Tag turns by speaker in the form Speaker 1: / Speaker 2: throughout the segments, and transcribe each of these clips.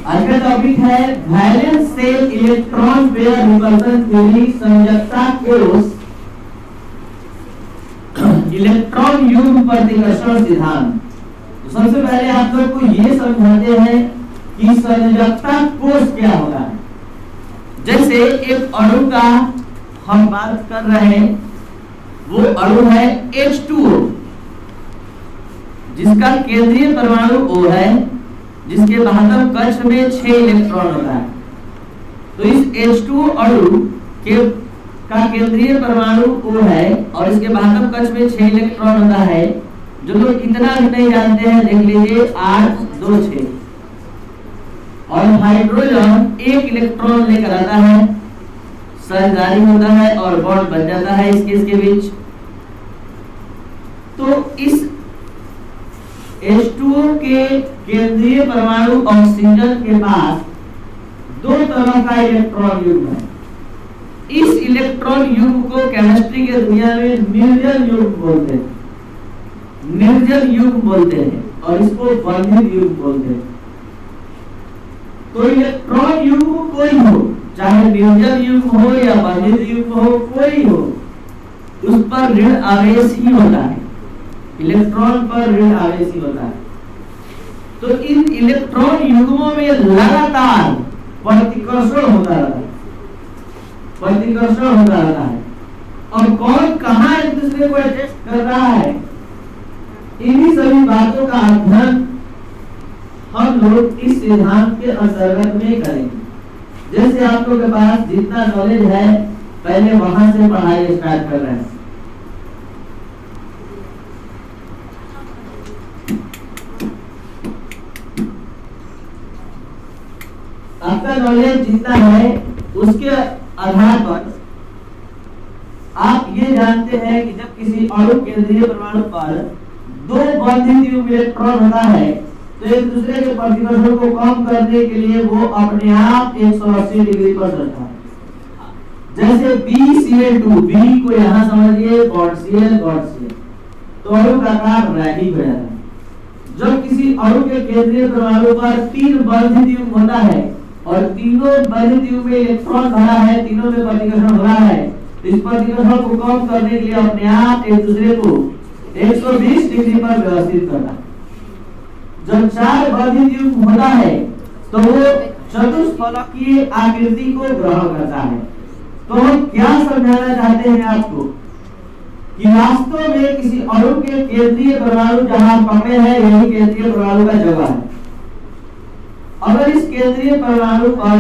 Speaker 1: आज का टॉपिक है valence shell electron pair repulsion theory, संयोजकता कोष, इलेक्ट्रॉन युग्म प्रतिकर्षण सिद्धांत। तो सबसे पहले आप लोग को ये समझाते हैं कि संयोजकता कोष क्या होता है। जैसे एक अणु का हम बात कर रहे हैं, वो अणु है H2O, जिसका केंद्रीय परमाणु O है, जिसके बाह्य कक्ष में 6 इलेक्ट्रॉन होता है। तो इस H2O अणु के का केंद्रीय परमाणु O है और इसके बाह्य कक्ष में 6 इलेक्ट्रॉन होता है। जो लोग इतना भी नहीं जानते हैं, देख लीजिए 8 2 6। और हाइड्रोजन 1 इलेक्ट्रॉन लेकर आता है, साझेदारी होता है और बॉन्ड बन जाता है इसके बीच। तो इस H2O के केंद्रीय परमाणु ऑक्सीजन के पास 2 तरह का इलेक्ट्रॉन युग्म है। इस इलेक्ट्रॉन युग्म को केमिस्ट्री के दुनिया में निर्जल युग्म बोलते हैं, निर्जल युग्म बोलते हैं, और इसको बंधित युग्म बोलते हैं। तो इलेक्ट्रॉन युग्म कोई हो, चाहे निर्जल युग्म हो या बंधित युग्म हो, कोई हो, उस पर ऋण आवेश ही होता है। इलेक्ट्रॉन पर ऋण आवेश ही होता है। तो इन इलेक्ट्रॉन युग्मों में लगातार प्रतिकर्षण होता रहता है, प्रतिकर्षण होता रहता है। और कौन कहां एक दूसरे को एडजस्ट कर रहा है, इन्हीं सभी बातों का अध्ययन हम लोग इस सिद्धांत के अंतर्गत में करेंगे। जैसे आप लोगों के पास जितना नॉलेज है, पहले वहां से पढ़ाई स्टार्ट कर रहे हैं। आपका नॉलेज जितना है उसके आधार पर आप ये जानते हैं कि जब किसी अणु केंद्रीय परमाणु पर 2 बंधित युग्म इलेक्ट्रॉन होता है, तो एक दूसरे के प्रतिकर्षण को कम करने के लिए वो अपने आप 180 डिग्री पर चलता है। जैसे BCl2, B को यहाँ समझिए, बॉन्ड Cl, बॉन्ड Cl, तो अणु का आकार रैखिक हो जाता है। जब किसी अणु के केंद्रीय परमाणु पर 3 बंधित युग्म होता है और तीनों बंधित युग्म में इलेक्ट्रॉन भरा है, तीनों में प्रतिकर्षण हो रहा है, तो इस प्रतिकर्षण को कम करने के लिए अपने आप एक दूसरे को 120 डिग्री पर व्यवस्थित करता है। जब 4 बंधित युग्म होता है तो वो चतुष्फलकीय आकृति को ग्रहण करता है। तो हम क्या समझाना चाहते हैं आपको कि वास्तव में किसी अणु के केंद्रीय परमाणु जहां पकड़े हैं, यही केंद्रीय परमाणु का जगह है। अगर इस केंद्रीय परमाणु पर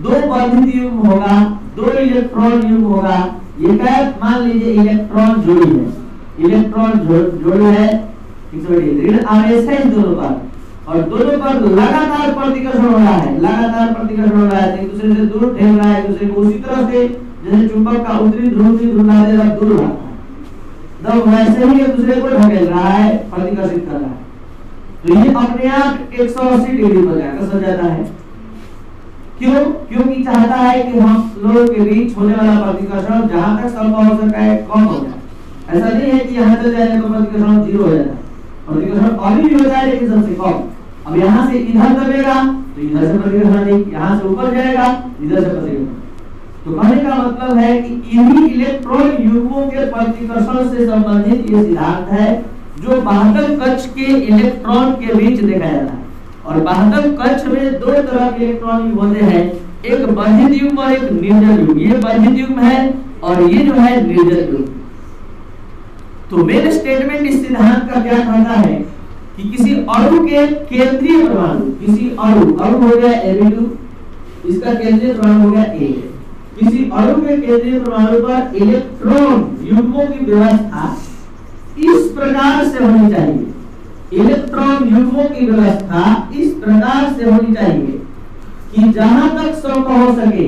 Speaker 1: 2 बंधित युग्म होगा, 2 इलेक्ट्रॉन युग्म होगा, ये क्या मान लीजिए इलेक्ट्रॉन जोड़ी है, इलेक्ट्रॉन जोड़ी है, ऋण आवेश है इन दोनों पर, और दोनों पर लगातार प्रतिकर्षण हो रहा है, लगातार प्रतिकर्षण हो रहा है, एक दूसरे से दूर ठेल रहा है, एक दूसरे को उसी तरह से जैसे चुंबक का उत्तरी ध्रुव से ध्रुवांतर तरफ दूर रहा है, तो वैसे ही एक दूसरे को ढकेल रहा है, प्रतिकर्षित कर रहा है। तो ये अपने आप 180 डिग्री पर जाकर सो जाता है। क्यों? क्योंकि चाहता है कि हम लोगों के बीच होने वाला प्रतिकर्षण जहां तक संभव हो सके कम हो जाए। ऐसा नहीं है कि यहाँ चल जाए तो प्रतिकर्षण 0 हो जाता है, प्रतिकर्षण अभी भी होता है लेकिन सबसे कम। अब यहाँ से इधर दबेगा तो इधर से प्रतिकर्षण नहीं, यहाँ से ऊपर जाएगा इधर से प्रतिकर्षण। तो कहने का मतलब है कि इन्हीं इलेक्ट्रॉन युग्मों के प्रतिकर्षण से संबंधित ये सिद्धांत है जो बाह्य कक्ष के इलेक्ट्रॉन के बीच देखा जाता है। और बाह्य कक्ष में 2 तरह के इलेक्ट्रॉन युग्म होते हैं, एक बंधित युग्म और एक निर्जल युग्म। ये बंधित युग्म है और ये जो है निर्जल युग्म। तो मेन स्टेटमेंट इस सिद्धांत का क्या कहता है कि किसी अणु के केंद्रीय परमाणु, किसी अणु हो गया Ab2, इसका केंद्रीय परमाणु हो गया A, किसी अणु के केंद्रीय परमाणु पर इलेक्ट्रॉन युग्मों की व्यवस्था इस प्रकार से होनी चाहिए। इलेक्ट्रॉन युग्मों की व्यवस्था इस प्रकार से होनी चाहिए कि जहां तक संभव हो सके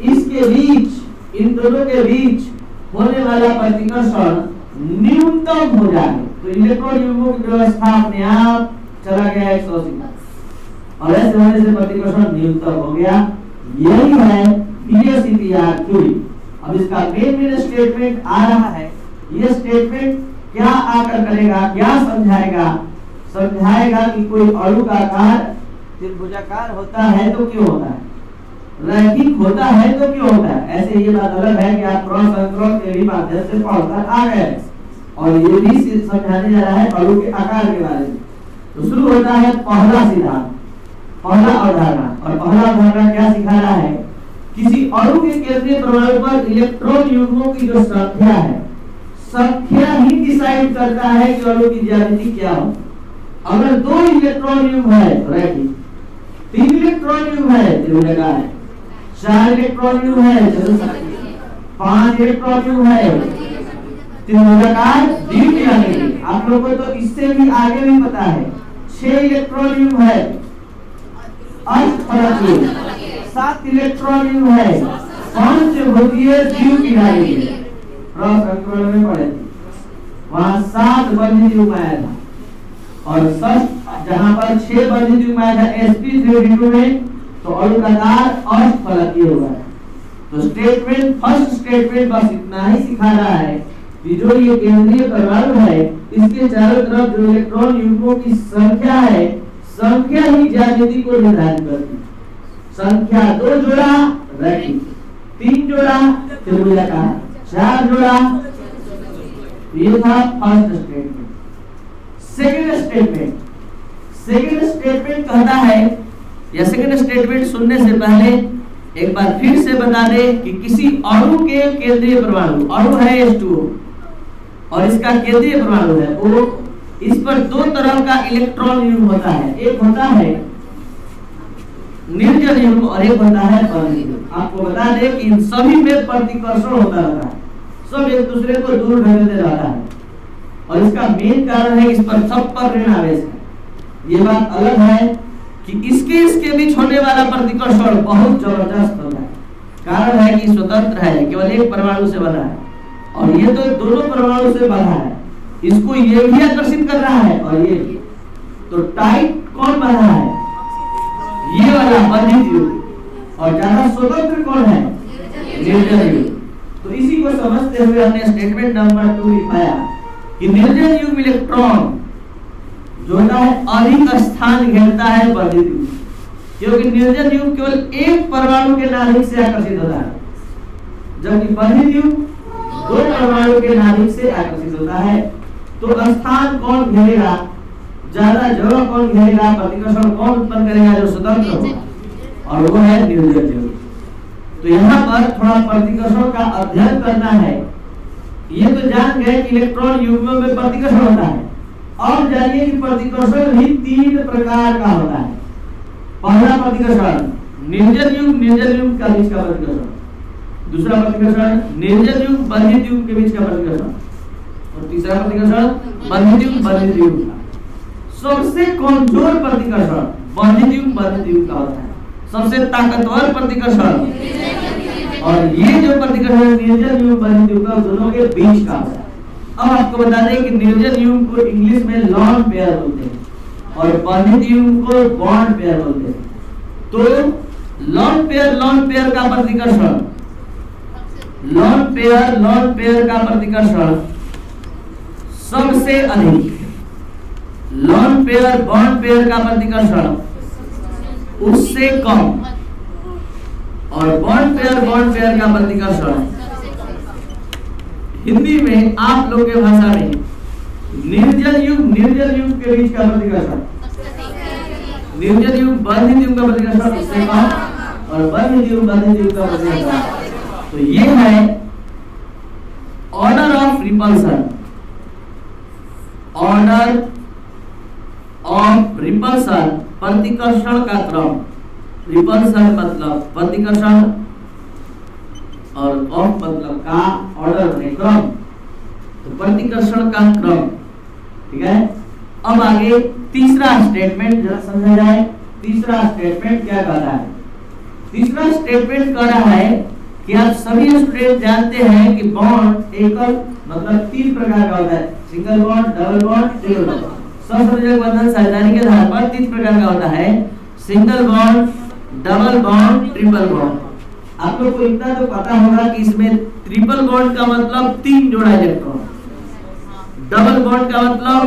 Speaker 1: इसके बीच, इन दोनों के बीच होने वाला प्रतिकर्षण न्यूनतम हो जाए। तो इलेक्ट्रॉन युग्मों की व्यवस्था अपने आप चला गया 180 और ऐसे होने से प्रतिकर्षण न्यूनतम हो गया। यही है BSEPR थ्योरी। अब इसका मेन स्टेटमेंट आ रहा है। ये स्टेटमेंट क्या आकर करेगा, क्या समझाएगा? समझाएगा कि कोई अणु का आकार त्रिभुजाकार होता है तो क्यों होता है, रैखिक होता है तो क्यों होता है। ऐसे ये बात अलग है कि आप क्रॉस कंट्रोल के भी माध्यम से पढ़कर आ गए और ये भी समझाने जा रहा है अणु के आकार के बारे में। तो शुरू होता है पहला सिद्धांत, पहला अवधारणा। और पहला अवधारणा क्या सिखा रहा है, किसी अणु के केंद्रीय परमाणु पर इलेक्ट्रॉन युग्मों की जो संख्या है, संख्या ही डिसाइड करता है कि अणु की ज्यामिति क्या हो। अगर 2 इलेक्ट्रॉन युग्म है तो रैखिक, 3 इलेक्ट्रॉन युग्म है त्रिभुजाकार, 4 इलेक्ट्रॉन युग्म है चतुष्फलकीय, 5 इलेक्ट्रॉन युग्म है त्रिभुजाकार द्विविधायक। आप लोगों को तो इससे भी आगे भी पता है, 6 इलेक्ट्रॉन युग्म है अष्टफलकीय, 7 इलेक्ट्रॉन युग्म है पंचभुजीय द्विविधायक। क्रॉस कंट्रोल में पढ़े थे, वहां 7 बंधित युग्म आया था और जहां पर 6 बंधित युग्म आया था sp3d2 में, तो अणु का आकार अष्टफलकीय होगा। तो स्टेटमेंट, फर्स्ट स्टेटमेंट बस इतना ही सिखा रहा है कि जो ये केंद्रीय परमाणु है, इसके चारों तरफ जो इलेक्ट्रॉन युग्मों की संख्या है, संख्या ही ज्यामिति को निर्धारित करती है। संख्या 2 जोड़ा रैखिक, 3 जोड़ा त्रिभुजाकार, 4 जोड़ा। ये था first statement. Second statement, second statement कहता है, या सेकंड स्टेटमेंट सुनने से पहले एक बार फिर से बता दे कि किसी अणु के केंद्रीय परमाणु, अणु है H2O और इसका केंद्रीय परमाणु है O, इस पर 2 तरह का इलेक्ट्रॉन युग्म होता है। एक होता है निर्जन युग्म और एक होता है बंधित युग्म। आपको बता दें कि इन सभी में प्रतिकर्षण होता रहता है, सब एक दूसरे को दूर ढकेलते रहता है और इसका मेन कारण है इस पर सब पर ऋण आवेश है। ये बात अलग है कि इसके बीच होने वाला प्रतिकर्षण बहुत जबरदस्त होता है। कारण है कि स्वतंत्र है, केवल एक परमाणु से बना है और ये तो दोनों परमाणु से बना है। इसको ये भी आकर्षित कर रहा है और ये भी। तो टाइट कौन बना है, ये वाला बंधित युग्म, और ज्यादा स्वतंत्र कौन है, निर्जन युग्म। तो इसी को समझते हुए हमने स्टेटमेंट नंबर 2 लिखाया कि निर्जन युग्म इलेक्ट्रॉन जो है अधिक स्थान घेरता है बंधित युग्म, क्योंकि निर्जन युग्म केवल एक परमाणु के नाभिक से आकर्षित होता है, जबकि बंधित युग्म 2 परमाणु के नाभिक से आकर्षित होता है। तो स्थान कौन घेरेगा, ज्यादा जगह कौन घेरेगा, प्रतिकर्षण कौन उत्पन्न करेगा, जो स्वतंत्र होगा, और वो है निर्जन युग्म। तो यहाँ पर थोड़ा प्रतिकर्षण का अध्ययन करना है। ये तो जान गए कि इलेक्ट्रॉन युग्मों में प्रतिकर्षण होता है। अब जानिए कि प्रतिकर्षण भी 3 प्रकार का होता है। पहला प्रतिकर्षण निर्जन युग्म का बीच का प्रतिकर्षण, दूसरा प्रतिकर्षण निर्जन युग्म बंधित युग्म के बीच का प्रतिकर्षण, और तीसरा प्रतिकर्षण बंधित युग्म का। सबसे कमजोर प्रतिकर्षण बंधित युग्म का होता है, सबसे ताकतवर प्रतिकर्षण, और ये जो प्रतिकर्षण निर्जन युग्म बंधित युग्म का दोनों के बीच का होता है। अब आपको बता दें कि निर्जन युग्म को इंग्लिश में लॉन पेयर बोलते हैं और बंधित युग्म को बॉन्ड पेयर बोलते हैं। तो लॉन पेयर का प्रतिकर्षण, लॉन पेयर का प्रतिकर्षण सबसे अधिक, लॉन पेयर बॉन्ड पेयर का प्रतिकर्षण उससे कम, और बॉन्ड पेयर का प्रतिकर्षण हिंदी में आप लोग के भाषा में निर्जन युग्म के बीच का प्रतिकर्षण, निर्जन युग्म बंधित युग्म का प्रतिकर्षण उससे कम और बंधित युग्म का प्रतिकर्षण। तो ये है order of repulsion, order of repulsion प्रतिकर्षण का क्रम। रिपल्सन मतलब प्रतिकर्षण और ऑफ मतलब का, ऑर्डर में क्रम, तो प्रतिकर्षण का क्रम। ठीक है, अब आगे तीसरा स्टेटमेंट जरा समझा जाए। तीसरा स्टेटमेंट क्या कह रहा है, तीसरा स्टेटमेंट कह रहा है कि आप सभी स्टूडेंट जानते हैं कि बॉन्ड एकल मतलब 3 प्रकार का होता है, single bond, double bond, triple bond. सहसंयोजक बंधन साझेदारी के आधार पर 3 प्रकार का होता है, single bond, double bond, triple bond. आप लोग को इतना तो पता होगा कि इसमें ट्रिपल बॉन्ड का मतलब 3 जोड़ा इलेक्ट्रॉन, डबल बॉन्ड का मतलब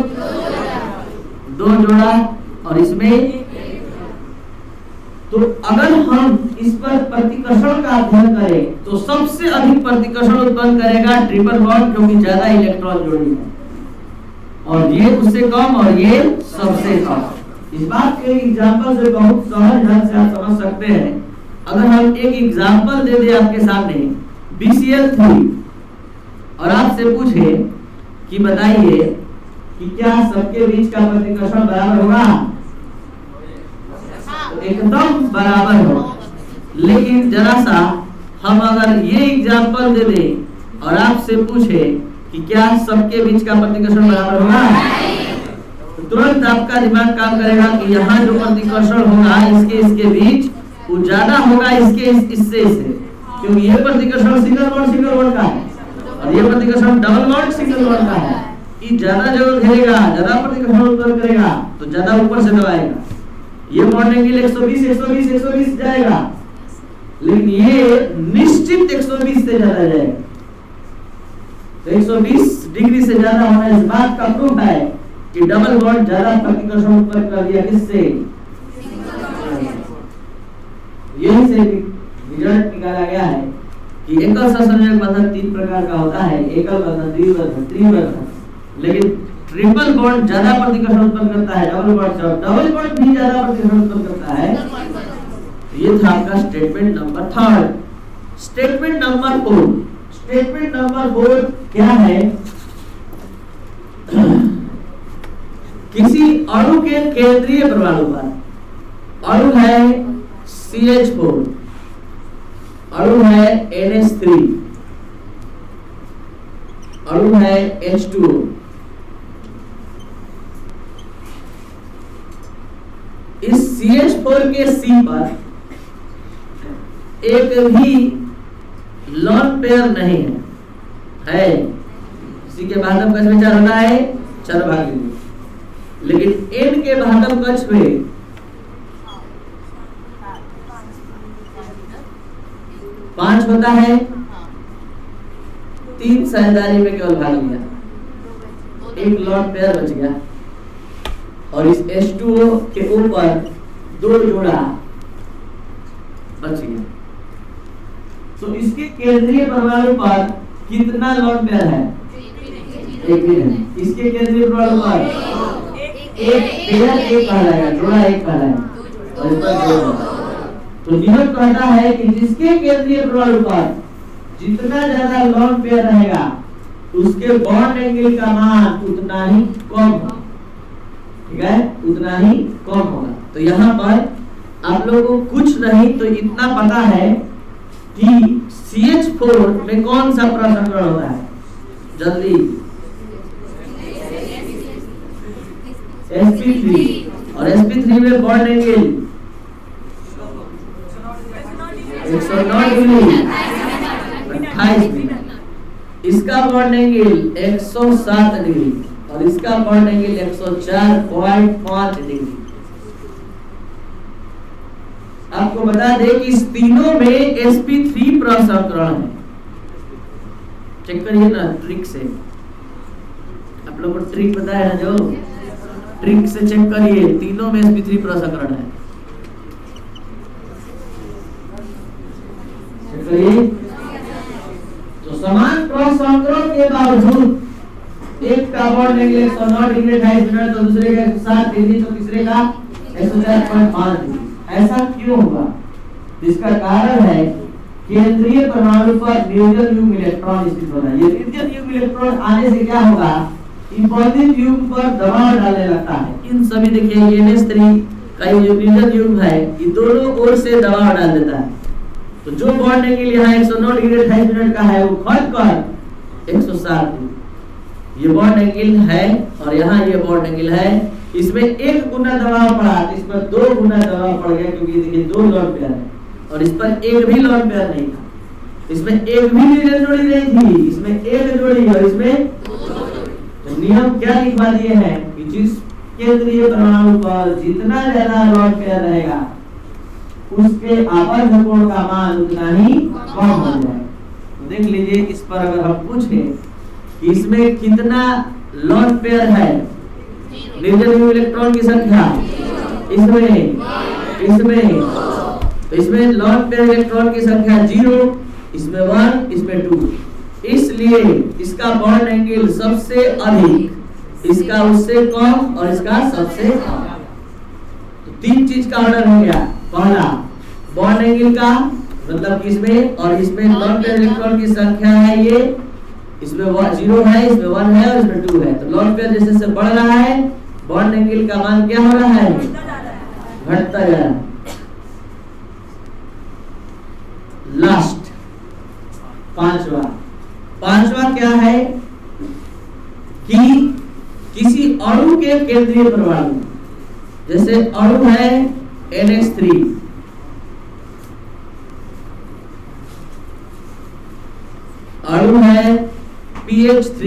Speaker 1: 2 जोड़ा, और इसमें तो अगर हम इस पर प्रतिकर्षण का अध्ययन करें तो सबसे अधिक प्रतिकर्षण उत्पन्न करेगा ट्रिपल बॉन्ड, क्योंकि ज्यादा इलेक्ट्रॉन जोड़ी है, और ये उससे कम और ये सबसे कम। इस बात के एग्जांपल से बहुत सहज ढंग से आप समझ सकते हैं। अगर हम एक एग्जांपल दे दे आपके सामने BCl3 और आपसे पूछे कि बताइए कि क्या सबके बीच का प्रतिकर्षण बराबर होगा? तो एकदम बराबर होगा। लेकिन जरा सा हम अगर ये एग्जांपल दे दें और आपसे पूछे कि क्या सबके बीच का प्रतिकर्षण बराबर होगा, तो तुरंत आपका दिमाग काम करेगा कि यहाँ जो प्रतिकर्षण होगा इसके बीच वो ज्यादा होगा इससे, क्योंकि ये प्रतिकर्षण सिंगल बॉन्ड का है और ये प्रतिकर्षण डबल बॉन्ड सिंगल बॉन्ड का है। ये ज्यादा जगह घेरेगा, ज्यादा प्रतिकर्षण उत्पन्न करेगा तो ज्यादा ऊपर से दबाएगा। ये बॉन्ड एंगल 120 जाएगा, लेकिन ये निश्चित 120 से ज्यादा जाएगा। तो 120 डिग्री से ज्यादा होना इस बात का प्रूफ है कि डबल बॉन्ड ज्यादा प्रतिकर्षण उत्पन्न कर दिया। किससे? यही से रिजल्ट निकाला गया है कि एकल सहसंयोजक बंधन 3 प्रकार का होता है, एकल बंधन, द्विबंधन, त्रिबंधन। लेकिन ट्रिपल बॉन्ड ज्यादा प्रतिकर्षण उत्पन्न करता है डबल बॉन्ड से, डबल बॉन्ड भी ज्यादा प्रतिकर्षण उत्पन्न करता है। ये था आपका statement number 3। Statement number 4। Statement number 4 क्या है? किसी अणु के केंद्रीय परमाणु पर, अणु है CH4, अणु है NH3, अणु है H2O, इस CH4 के C पर एक भी लॉन पेयर नहीं है। C के भाजक कक्ष में 4 होना है, 4 भाग लीजिए। लेकिन N के भाजक कक्ष में 5 होता है, 3 साझेदारी में केवल भाग लिया, एक लॉन पेयर बच गया, और इस H2O के ऊपर 2 जोड़ा बच गया। तो इसके केंद्रीय परमाणु पर कितना लॉन पेयर है? एक भी नहीं। इसके केंद्रीय परमाणु पर एक पेयर, एक कहलाएगा, जोड़ा एक कहलाएगा, और इस पर 2 होगा। तो नियम कहता है कि जिसके केंद्रीय परमाणु पर जितना ज्यादा लॉन पेयर रहेगा उसके बॉन्ड एंगल का मान उतना ही कम होगा। ठीक है, उतना ही कम होगा। तो यहाँ पर आप लोगों को कुछ नहीं तो इतना पता है कि CH4 में कौन सा प्रसंकरण होता है। जल्दी, sp3, और sp3 में बॉन्ड एंगल 109 डिग्री, 28 डिग्री। इसका बॉन्ड एंगल 107 डिग्री और इसका बॉन्ड एंगल 104.5 डिग्री। आपको बता दें कि इस तीनों में sp3 प्रसंकरण है। चेक करिए ना ट्रिक से, आप लोगों को ट्रिक पता है ना, जो ट्रिक से चेक करिए, तीनों में sp3 प्रसंकरण है। चेक करिए। तो समान प्रसंकरण के बावजूद एक का बॉन्ड एंगल 109 डिग्री 28 मिनट, तो दूसरे का 7 डिग्री, तो तीसरे का 104.5 डिग्री। ऐसा क्यों हुआ? इसका कारण है केंद्रीय परमाणु पर निर्जल युग्म इलेक्ट्रॉन स्थित होना। ये निर्जल युग्म इलेक्ट्रॉन आने से क्या होगा? इंपॉजिट युग्म पर दबाव डालने लगता है। इन सभी देखिए NH3 का ये जो निर्जल युग्म है, ये दोनों ओर से दबाव डाल देता है। तो जो बॉन्ड एंगल यहाँ 109 डिग्री 28 मिनट का है वो घट कर 107 डिग्री ये बॉन्ड एंगल है, और यहाँ ये बॉन्ड एंगल है। इसमें 1 गुना दबाव पड़ा, इस पर 2 गुना दबाव पड़ गया, क्योंकि देखिए 2 लॉन पेयर है और इस पर एक भी लॉन पेयर नहीं था। इसमें एक भी निर्जल जोड़ी नहीं थी, इसमें एक जोड़ी और इसमें। तो नियम क्या लिखवा दिए हैं कि जिस केंद्रीय परमाणु पर जितना ज्यादा लॉन पेयर रहेगा उसके आवर्त कोण का मान उतना ही कम हो जाएगा। तो देख लीजिए, इस पर अगर हम पूछें कि इसमें कितना लॉन पेयर है, निर्जल इलेक्ट्रॉन की संख्या, इसमें तो इसमें लॉन पेयर इलेक्ट्रॉन की संख्या 0, इसमें 1, इसमें 2, इसलिए इसका बॉन्ड एंगल सबसे अधिक, इसका उससे कम और इसका सबसे कम। तो 3 चीज का ऑर्डर हो गया। पहला बॉन्ड एंगल का मतलब इसमें और इसमें लॉन पेयर इलेक्ट्रॉन की संख्या है ये, इसमें 0 है, इसमें 1 है और इसमें 2 है। तो लॉन पेयर जैसे जैसे बढ़ रहा है बॉन्ड एंगल का मान क्या हो रहा है, घटता जा रहा है। लास्ट पांचवा क्या है कि किसी अणु के केंद्रीय परमाणु, जैसे अणु है NH3, अणु है PH3,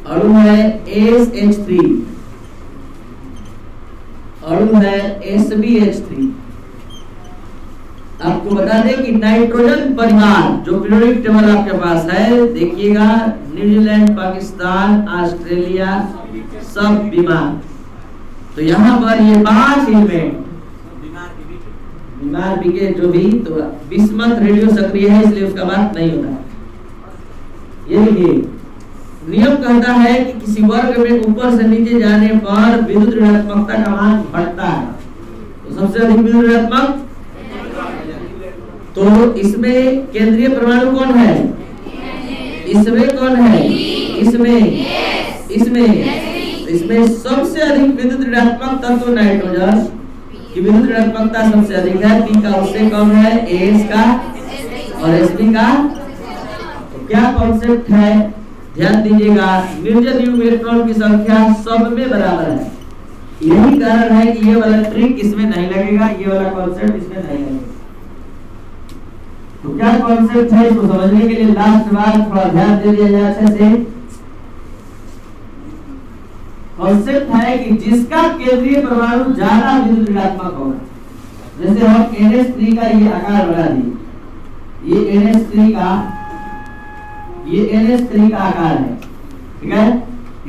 Speaker 1: अणु है SH3, अणु है SbH3। आपको बता दें कि नाइट्रोजन परिवार जो पीरियोडिक टेबल आपके पास है, देखिएगा न्यूजीलैंड, पाकिस्तान, ऑस्ट्रेलिया सब बीमार। तो यहाँ पर ये 5 एलिमेंट बीमार भी के जो भी, तो बिस्मथ रेडियो सक्रिय है इसलिए उसका बात नहीं होता है। ये देखिए नियम कहता है कि किसी वर्ग में ऊपर से नीचे जाने पर विद्युत ऋणात्मकता का मान बढ़ता है। तो सबसे अधिक विद्युत ऋणात्मक, तो इसमें केंद्रीय परमाणु कौन है, इसमें कौन है, इसमें सबसे अधिक विद्युत ऋणात्मक तत्व नाइट्रोजन की विद्युत ऋणात्मकता सबसे अधिक है, P का उससे कम है, AS का और Sp का। तो क्या कॉन्सेप्ट है, ध्यान दीजिएगा, निर्जन युग्म इलेक्ट्रॉन की संख्या सब में बराबर है। यही कारण है कि ये वाला ट्रिक इसमें नहीं लगेगा, ये वाला कॉन्सेप्ट इसमें नहीं लगेगा। तो क्या कॉन्सेप्ट है इसको समझने के लिए लास्ट बार थोड़ा ध्यान दे दिया जाए अच्छे से। कॉन्सेप्ट है कि जिसका केंद्रीय परमाणु ज्यादा विद्युत ऋणात्मक होगा, जैसे हम NH3 का ये आकार बना दिए, ये NH3 का आकार है, ठीक है।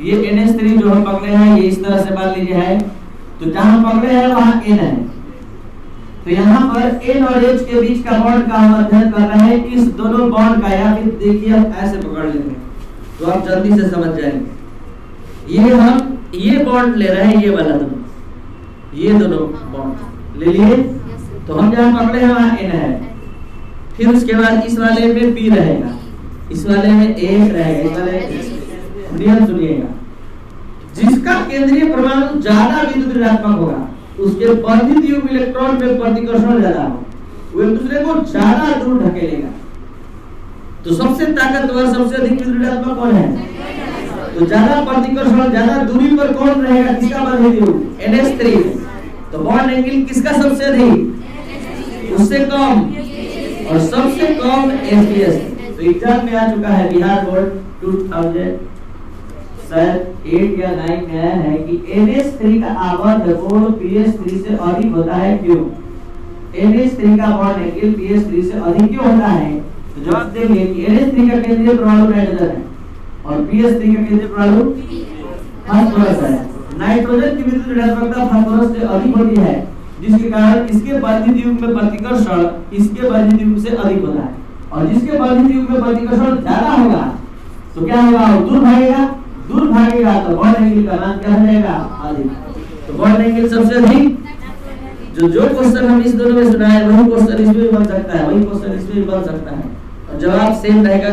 Speaker 1: ये NH3 जो हम पकड़े हैं ये इस तरह से मान लीजिए है, तो जहां पकड़े हैं वहां N है। तो यहाँ पर N और H के बीच का बॉन्ड का हम अध्ययन कर रहे हैं। इस दोनों बॉन्ड का, या फिर देखिए हम ऐसे पकड़ लेंगे तो आप जल्दी से समझ जाएंगे। ये हम ये बॉन्ड ले रहे हैं, ये वाला दोनों, ये दोनों बॉन्ड ले लिए। तो हम जहाँ पकड़े हैं वहाँ N है, फिर उसके बाद इस वाले में P रहेगा, इस वाले में एक रहेगा, इस वाले नियम सुनिएगा। जिसका केंद्रीय परमाणु ज्यादा विद्युत ऋणात्मक होगा उसके वर्धित युग्म इलेक्ट्रॉन में प्रतिकर्षण ज्यादा हो, वो एक दूसरे को ज्यादा दूर ढकेलेगा। तो सबसे ताकतवर, सबसे अधिक विद्युत ऋणात्मक कौन है, तो ज्यादा प्रतिकर्षण, ज्यादा दूरी पर कौन रहेगा, किसका वर्धित युग्म, NH3। तो बॉन्ड एंगल किसका सबसे अधिक, उससे कम, और सबसे कम SbS। तो एग्जाम में आ चुका है बिहार बोर्ड 2008 या 9 में आया है कि NH3 का आवर्त कोण PH3 से अधिक होता है, क्यों? NH3 का बॉन्ड एंगल PH3 से अधिक क्यों होता है? तो जवाब देंगे कि NH3 का केंद्रीय परमाणु नाइट्रोजन है और PH3 का केंद्रीय परमाणु फास्फोरस है। नाइट्रोजन की विद्युत ऋणात्मकता फास्फोरस से अधिक होती है, जिसके कारण इसके वर्धित युग्म में प्रतिकर्षण इसके वर्धित युग्म से अधिक होता है, और जिसके वर्धित युग्म में प्रतिकर्षण ज्यादा होगा तो क्या होगा, वो दूर भागेगा, तो बॉन्ड एंगल का मान क्या हो जाएगा, अधिक। तो बॉन्ड एंगल सबसे अधिक। जो क्वेश्चन हम इस दोनों में सुनाए वही क्वेश्चन इसमें भी बन सकता है, वही क्वेश्चन इसमें भी बन सकता है, और जवाब सेम रहेगा।